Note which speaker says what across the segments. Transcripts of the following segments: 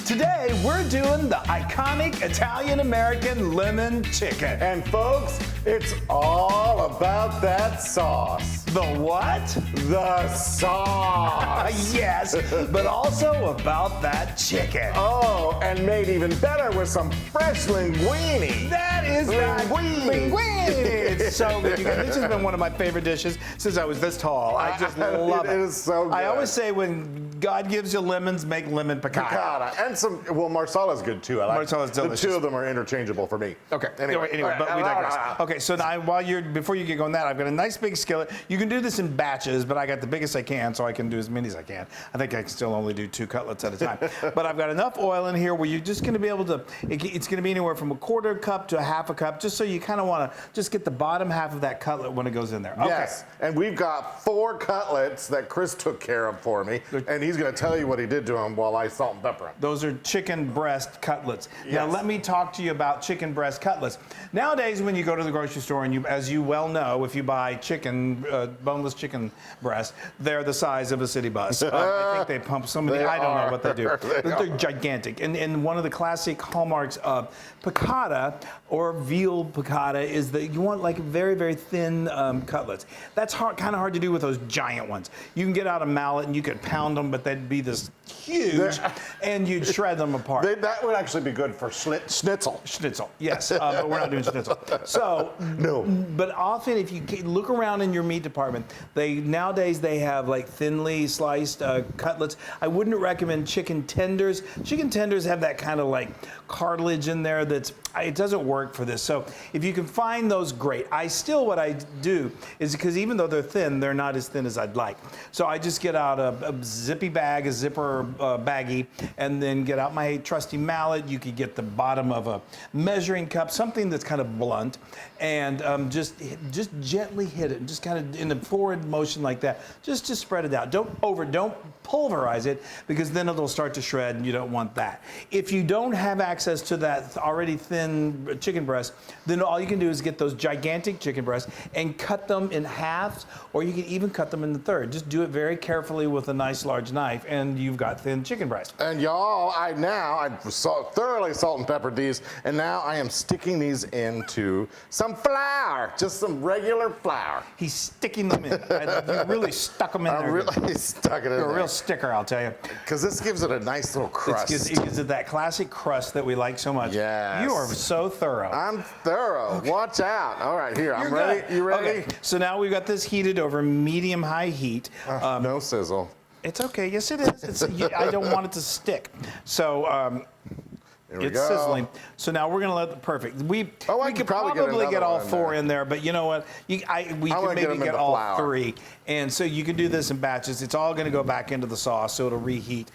Speaker 1: Today, we're doing the iconic Italian-American lemon chicken.
Speaker 2: And folks, it's all about that sauce.
Speaker 1: The what?
Speaker 2: The sauce.
Speaker 1: Yes, but also about that chicken.
Speaker 2: Oh, and made even better with some fresh linguine.
Speaker 1: That is
Speaker 2: Linguine.
Speaker 1: It's so good. You guys, this has been one of my favorite dishes since I was this tall. I just love it.
Speaker 2: It is so good.
Speaker 1: I always say when God gives you lemons, make lemon piccata.
Speaker 2: Piccata. And some, well, Marsala's good too. I like
Speaker 1: Marsala's delicious.
Speaker 2: The two of them are interchangeable for me.
Speaker 1: Okay.
Speaker 2: Anyway,
Speaker 1: But we digress. Okay, so now before you get going that, I've got a nice big skillet. You can do this in batches, but I got the biggest I can, so I can do as many as I can. I think I can still only do 2 cutlets at a time. But I've got enough oil in here where you're just going to be able to, it's going to be anywhere from 1/4 cup to 1/2 cup, just so you kind of want to just get the bottom half of that cutlet when it goes in there. Okay.
Speaker 2: Yes, and we've got 4 cutlets that Chris took care of for me, and he's going to tell you what he did to them while I salt and pepper them.
Speaker 1: Those are chicken breast cutlets.
Speaker 2: Yes.
Speaker 1: Now let me talk to you about chicken breast cutlets. Nowadays, when you go to the grocery store, and as you well know, if you buy chicken, boneless chicken breast, they're the size of a city bus. I think they pump so many. I don't know what they do. They're gigantic. And one of the classic hallmarks of piccata or veal piccata is that you want like very, very thin cutlets. That's kind of hard to do with those giant ones. You can get out a mallet and you could pound them, but they'd be this huge, and you'd shred them apart.
Speaker 2: That would actually be good for schnitzel.
Speaker 1: Schnitzel, yes, but we're not doing schnitzel. So,
Speaker 2: no.
Speaker 1: But often, if you look around in your meat department, nowadays they have like thinly sliced cutlets. I wouldn't recommend chicken tenders. Chicken tenders have that kind of like cartilage in there it doesn't work for this. So if you can find those, great. What I do is, because even though they're thin, they're not as thin as I'd like. So I just get out a zippy bag, a zipper baggie, and then get out my trusty mallet. You could get the bottom of a measuring cup, something that's kind of blunt, and just gently hit it, just kind of in a forward motion like that. Just to spread it out. Don't pulverize it, because then it'll start to shred, and you don't want that. If you don't have access to that already thin chicken breast, then all you can do is get those gigantic chicken breasts and cut them in halves, or you can even cut them in the third. Just do it very carefully with a nice large knife, and you've got thin chicken breast.
Speaker 2: And y'all, I've thoroughly salt and peppered these, and now I am sticking these into some flour, just some regular flour.
Speaker 1: He's sticking them in. You really stuck them in there.
Speaker 2: I really stuck it in there.
Speaker 1: You're a real sticker, I'll tell you.
Speaker 2: Because this gives it a nice little crust.
Speaker 1: It gives it that classic crust that we like so much.
Speaker 2: Yes.
Speaker 1: You are so thorough.
Speaker 2: I'm thorough. Okay. Watch out. All right, here. I'm ready.
Speaker 1: Good.
Speaker 2: You ready?
Speaker 1: Okay. So now we've got this heated over medium-high heat.
Speaker 2: No sizzle.
Speaker 1: It's okay. Yes, it is. I don't want it to stick. So it's sizzling. So now we're going to perfect. We could probably get all 4 in there, but you know what? We can maybe get all 3. And so you can do this in batches. It's all going to go back into the sauce, so it'll reheat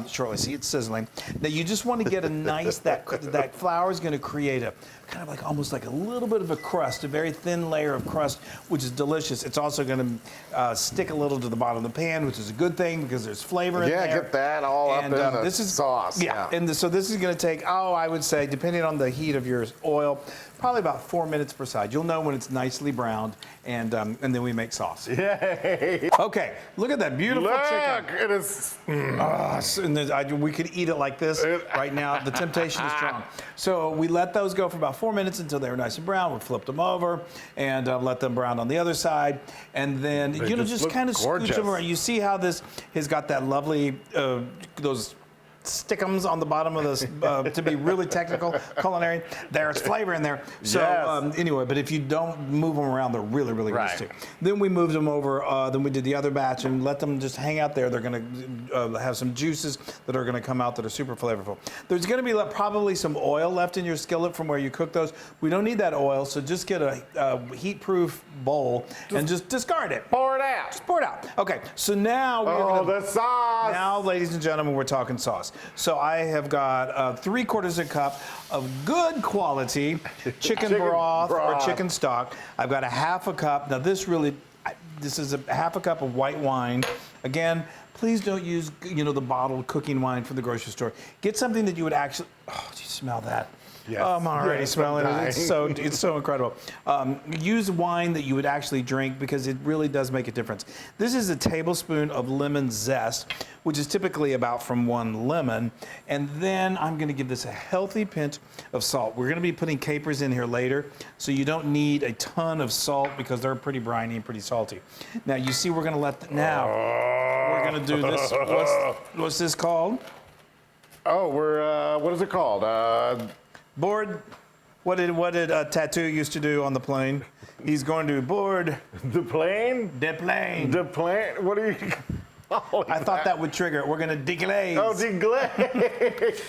Speaker 1: shortly. See, it's sizzling. Now you just want to get a nice, that flour is going to create a kind of like almost like a little bit of a crust, a very thin layer of crust, which is delicious. It's also going to stick a little to the bottom of the pan, which is a good thing because there's flavor in there.
Speaker 2: Yeah, get that all up in the sauce.
Speaker 1: Yeah, and so this is going to take, I would say, depending on the heat of your oil, probably about 4 minutes per side. You'll know when it's nicely browned, and then we make sauce.
Speaker 2: Yay!
Speaker 1: Okay, look at that beautiful chicken.
Speaker 2: It is.
Speaker 1: And we could eat it like this right now. The temptation is strong. So we let those go for about 4 minutes until they were nice and brown. We flipped them over and let them brown on the other side, and then just kind of scooch them around. You see how this has got that lovely those stickums on the bottom of this, to be really technical, culinary. There's flavor in there. So anyway, but if you don't move them around, they're really, really good too. Then we moved them over, then we did the other batch and let them just hang out there. They're going to have some juices that are going to come out that are super flavorful. There's going to be probably some oil left in your skillet from where you cook those. We don't need that oil, so just get a heat-proof bowl and just discard it.
Speaker 2: Pour it out.
Speaker 1: Just pour it out. Okay, so now
Speaker 2: the sauce.
Speaker 1: Now, ladies and gentlemen, we're talking sauce. So I have got 3/4 cup of good quality chicken broth or chicken stock. I've got a 1/2 cup. Now this is a 1/2 cup of white wine. Again, please don't use the bottled cooking wine from the grocery store. Get something that you would actually. Oh, do you smell that?
Speaker 2: Yes.
Speaker 1: Oh, I'm already
Speaker 2: Yes,
Speaker 1: smelling
Speaker 2: I'm
Speaker 1: it. It's so incredible. Use wine that you would actually drink because it really does make a difference. This is a tablespoon of lemon zest, which is typically about from 1 lemon. And then I'm going to give this a healthy pinch of salt. We're going to be putting capers in here later, so you don't need a ton of salt because they're pretty briny and pretty salty. Now you see we're going to we're going to do this. What's this called?
Speaker 2: Oh, what is it called?
Speaker 1: Board. What did Tattoo used to do on the plane? He's going to board
Speaker 2: The plane?
Speaker 1: the plane.
Speaker 2: The plane? What are you calling
Speaker 1: I thought that would trigger it. We're going to deglaze.
Speaker 2: Oh, deglaze.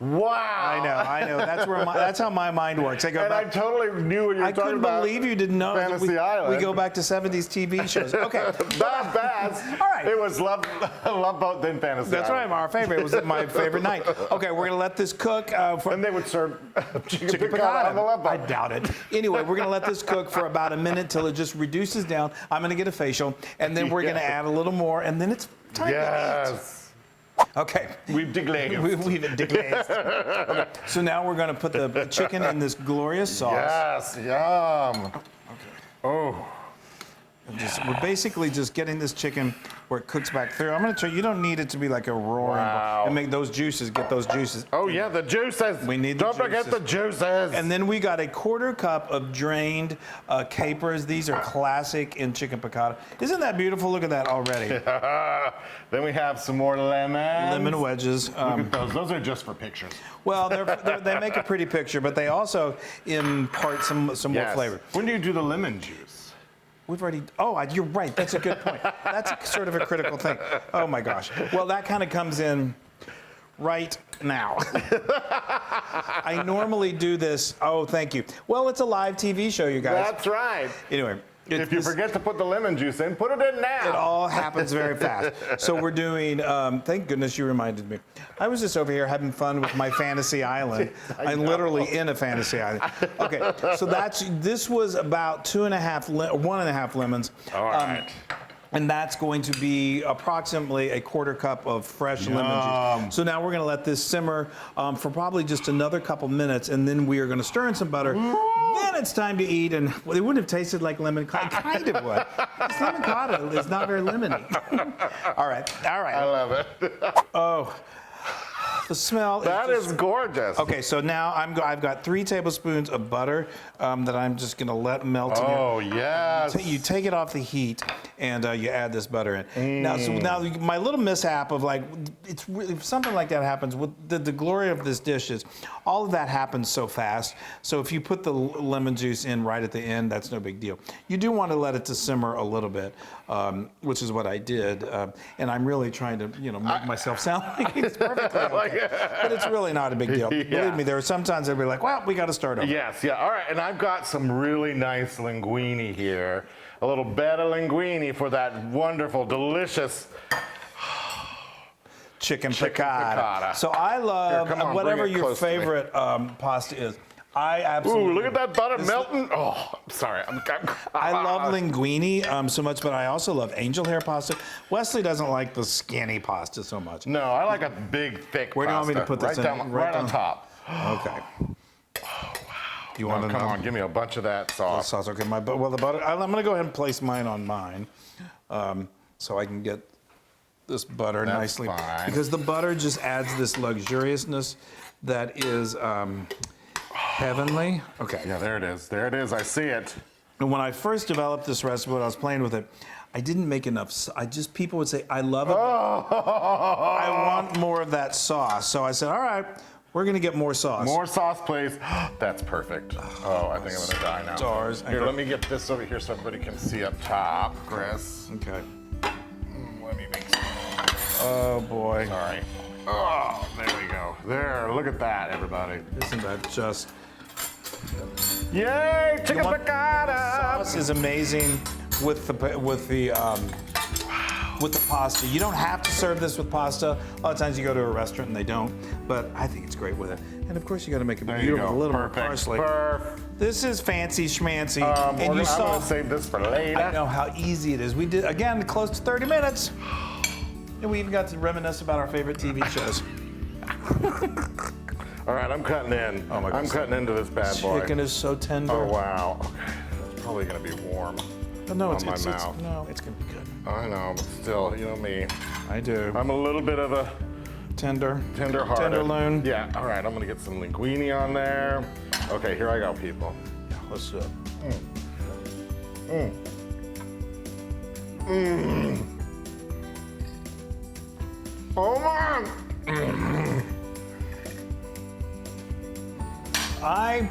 Speaker 2: Wow.
Speaker 1: I know. That's how my mind works. I go
Speaker 2: And
Speaker 1: back.
Speaker 2: I totally knew what you were
Speaker 1: I
Speaker 2: talking
Speaker 1: couldn't
Speaker 2: about.
Speaker 1: believe you didn't know. that
Speaker 2: Fantasy Island.
Speaker 1: We go back to 70s TV shows. Okay.
Speaker 2: Not bad.
Speaker 1: All right.
Speaker 2: It was Love Boat, then Fantasy
Speaker 1: That's right.
Speaker 2: Island.
Speaker 1: Our favorite. It was my favorite night. Okay, we're going to let this cook.
Speaker 2: And they would serve chicken
Speaker 1: Chicken
Speaker 2: piccata on the Love
Speaker 1: I
Speaker 2: Boat.
Speaker 1: doubt it. Anyway, we're going to let this cook for about a minute till it just reduces down. I'm going to get a facial, and then we're going to add a little more, and then it's time to
Speaker 2: Yes.
Speaker 1: eat. Okay.
Speaker 2: We've deglazed.
Speaker 1: We've deglazed. Okay. So now we're going to put the chicken in this glorious sauce.
Speaker 2: Yes, yum. Oh.
Speaker 1: We're basically just getting this chicken where it cooks back through. I'm going to tell you, you don't need it to be like a roaring
Speaker 2: Wow.
Speaker 1: and make those juices, get those juices.
Speaker 2: Oh yeah, the juices.
Speaker 1: We need the
Speaker 2: Don't forget the
Speaker 1: juices.
Speaker 2: juices.
Speaker 1: And then we got a 1/4 cup of drained capers. These are classic in chicken piccata. Isn't that beautiful? Look at that already.
Speaker 2: Then we have some more lemons.
Speaker 1: Lemon wedges.
Speaker 2: Look at those. Those are just for pictures.
Speaker 1: Well, they make a pretty picture, but they also impart some more flavor.
Speaker 2: When do you do the lemon juice?
Speaker 1: We've already, you're right. That's a good point. That's sort of a critical thing. Oh my gosh. Well, that kind of comes in right now. I normally do this. Oh, thank you. Well, it's a live TV show, you guys.
Speaker 2: That's right.
Speaker 1: Anyway.
Speaker 2: If you forget to put the lemon juice in, put it in now.
Speaker 1: It all happens very fast. So we're doing, thank goodness you reminded me. I was just over here having fun with my fantasy island. I'm literally in a fantasy island. Okay, so this was about 1.5 lemons.
Speaker 2: All right.
Speaker 1: And that's going to be approximately a 1/4 cup of fresh lemon juice. So now we're going to let this simmer for probably just another couple minutes, and then we are going to stir in some butter. Then it's time to eat, and well, it wouldn't have tasted like lemon cotta. It kind of would. This lemon cotta is not very lemony. All right.
Speaker 2: I love it.
Speaker 1: Oh, the smell.
Speaker 2: That is gorgeous.
Speaker 1: Okay, so now I've got 3 tablespoons of butter that I'm just going to let melt in here.
Speaker 2: Oh, yes.
Speaker 1: You take it off the heat and you add this butter in. Now, my little mishap of it's really, if something like that happens, with the glory of this dish is all of that happens so fast. So if you put the lemon juice in right at the end, that's no big deal. You do want to let it to simmer a little bit, which is what I did. And I'm really trying to, make myself sound like it's perfectly okay. But it's really not a big deal.
Speaker 2: Yeah.
Speaker 1: Believe me, there are some times I'd be like, well, we got to start over.
Speaker 2: Yes, yeah. All right, and I've got some really nice linguine here. A little bed of linguine for that wonderful, delicious
Speaker 1: Chicken piccata. So I love
Speaker 2: Here, come on,
Speaker 1: whatever
Speaker 2: bring it
Speaker 1: your
Speaker 2: close to me.
Speaker 1: favorite pasta is. I absolutely.
Speaker 2: Ooh, look at that butter melting. Oh, I'm sorry.
Speaker 1: I love linguine so much, but I also love angel hair pasta. Wesley doesn't like the skinny pasta so much.
Speaker 2: No, I like a big, thick
Speaker 1: Where do you want me to
Speaker 2: pasta.
Speaker 1: put this
Speaker 2: right
Speaker 1: in?
Speaker 2: down,
Speaker 1: Right
Speaker 2: right on
Speaker 1: down-
Speaker 2: top.
Speaker 1: Okay. You want to
Speaker 2: Come
Speaker 1: know?
Speaker 2: on, give me a bunch of that
Speaker 1: The
Speaker 2: sauce.
Speaker 1: sauce. Okay, the butter. I'm going to go ahead and place mine on mine, so I can get this butter
Speaker 2: That's
Speaker 1: nicely.
Speaker 2: fine.
Speaker 1: Because the butter just adds this luxuriousness that is heavenly. Okay.
Speaker 2: Yeah, there it is. There it is. I see it.
Speaker 1: And when I first developed this recipe, when I was playing with it, I didn't make enough. People would say, I love it. I want more of that sauce. So I said, all right, we're going to get more sauce.
Speaker 2: More sauce, please. That's perfect. Oh, I think I'm gonna die now.
Speaker 1: Stars.
Speaker 2: Here, let me get this over here so everybody can see up top, Chris.
Speaker 1: Okay.
Speaker 2: Let me make some.
Speaker 1: Oh, boy.
Speaker 2: Sorry. Oh, there we go. There, look at that, everybody.
Speaker 1: Isn't that just...
Speaker 2: Yay, chicken
Speaker 1: want-
Speaker 2: piccata!
Speaker 1: Sauce is amazing with the pasta. You don't have to serve this with pasta. A lot of times you go to a restaurant and they don't, but I think it's great with it. And of course you got to make it
Speaker 2: There you
Speaker 1: beautiful,
Speaker 2: go.
Speaker 1: a little more
Speaker 2: Perfect.
Speaker 1: parsley.
Speaker 2: This
Speaker 1: is fancy schmancy.
Speaker 2: I'm
Speaker 1: and you saw,
Speaker 2: gonna save this for later.
Speaker 1: I know how easy it is. We did, again, close to 30 minutes. And we even got to reminisce about our favorite TV shows.
Speaker 2: All right, I'm cutting in.
Speaker 1: Oh my
Speaker 2: I'm
Speaker 1: goodness.
Speaker 2: cutting into this bad boy.
Speaker 1: Chicken is so tender.
Speaker 2: Oh wow. Okay, it's probably gonna be warm.
Speaker 1: But no,
Speaker 2: on my mouth.
Speaker 1: no, it's gonna be good.
Speaker 2: I know, but still, you know me.
Speaker 1: I do.
Speaker 2: I'm a little bit of a
Speaker 1: Tender-hearted.
Speaker 2: tender-hearted. Yeah. All right, I'm gonna get some linguine on there. Okay, here I go, people.
Speaker 1: Yeah, let's do it.
Speaker 2: Oh my!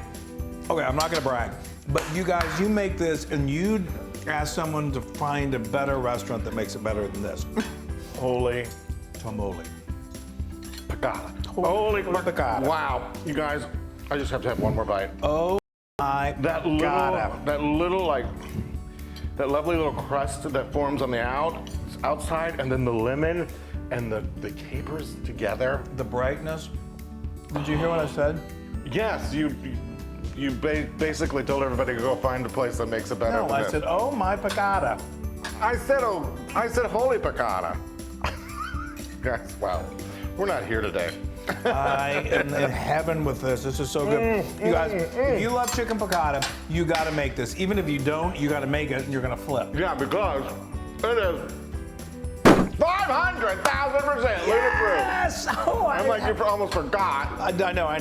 Speaker 1: Okay, I'm not gonna brag, but you guys, you make this and you ask someone to find a better restaurant that makes it better than this. Holy tamale.
Speaker 2: Piccata. Holy
Speaker 1: piccata.
Speaker 2: Wow, you guys, I just have to have one more bite.
Speaker 1: Oh my
Speaker 2: That lovely little crust that forms on the outside, and then the lemon and the capers together.
Speaker 1: The brightness. Did you hear what I said?
Speaker 2: Yes, you basically told everybody to go find a place that makes it better.
Speaker 1: No,
Speaker 2: than
Speaker 1: I
Speaker 2: this.
Speaker 1: said, oh my piccata.
Speaker 2: I said holy piccata. Guys, wow, we're not here today.
Speaker 1: I am in heaven with this. This is so good. You guys, if you love chicken piccata, you gotta make this. Even if you don't, you gotta make it and you're gonna flip.
Speaker 2: Yeah, because it is 500,000% Loon approved.
Speaker 1: Yes! Oh,
Speaker 2: I'm like, you almost forgot.
Speaker 1: I know. I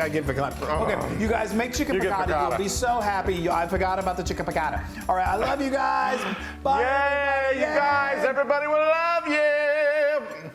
Speaker 1: get piccata. Okay, you guys make chicken
Speaker 2: You get
Speaker 1: piccata.
Speaker 2: piccata.
Speaker 1: You'll be so happy. I forgot about the chicken piccata. All right, I love you guys. Bye.
Speaker 2: Yay, you guys, everybody will love you.